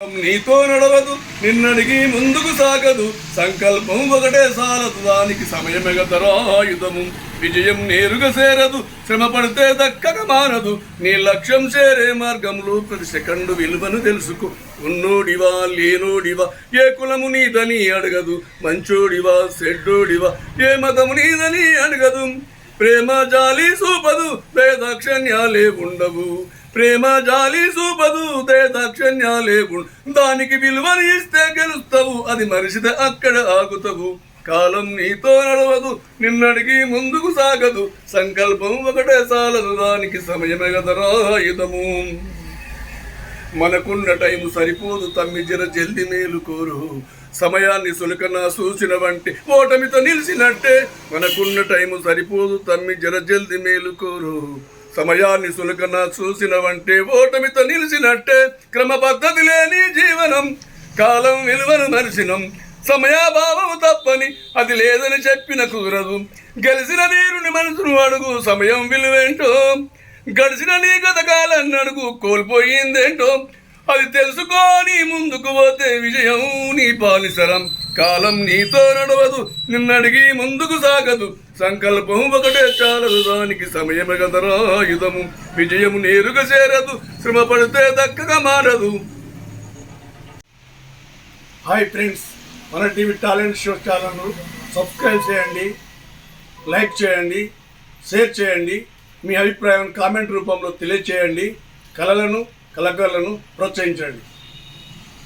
నీతో నడవదు నిన్నడిగి ముందుకు సాగదు సంకల్పం ఒకటే సాలదు దానికి సమయమెగతరాయుధము విజయం నేరుగా సేరదు శ్రమ పడితే దక్కక మానదు నీ లక్ష్యం చేరే మార్గంలో ప్రతి సెకండు విలువను తెలుసుకో ఉన్నోడివా లేనోడివా ఏ కులము నీదని అడగదు మంచోడివా చెడ్డోడివా ఏ మతము నీదని అడగదు ప్రేమ జాలి చూపదు దయదాక్షణ్యాలే ఉండవు ప్రేమ జాలి చూపదు దయదాక్షణ్యాలే దానికి విలువని ఇస్తే గెలుస్తావు అది మరిచితే అక్కడ ఆగుతావు కాలం నీతో నడవదు నిన్నడిగి ముందుకు సాగదు సంకల్పం ఒకటే సాలదు దానికి సమయమే గదరాయుధము మనకున్న టైము సరిపోదు తమ్మి జర జల్ది మేలు కోరు సమయాన్ని సులకన సూచిన వంటి ఓటమితో నిలిచినట్టే మనకున్న టైము సరిపోదు తమ్మి జర జల్ది మేలు కోరు సమయాన్ని సులకన చూసిన వంటే ఓటమితో నిలిచినట్టే క్రమ పద్ధతి లేని జీవనం కాలం విలువను మరిచినం సమయాభావం తప్పని అది లేదని చెప్పిన కుదరదు గెలిచిన వీరుని మనసును అడుగు సమయం విలువేంటో గడిచిన నీ గతకాలన్ని అడుగు కోల్పోయిందేంటో అది తెలుసుకొని ముందుకు పోతే విజయం నీ పాలిసరం కాలం నీతో నడవదు నిన్నడిగి ముందుకు సాగదు సంకల్పం ఒకటే చాలదు దానికి సమయమే గదరాయుధము విజయము నేరుగా చేరదు శ్రమ పడితే దక్కగా మారదు. హాయ్ ఫ్రెండ్స్, మన టీవీ టాలెంట్ షో ఛానల్ను సబ్స్క్రైబ్ చేయండి, లైక్ చేయండి, షేర్ చేయండి, మీ అభిప్రాయం కామెంట్ రూపంలో తెలియచేయండి. కళలను కళాకారులను ప్రోత్సహించండి.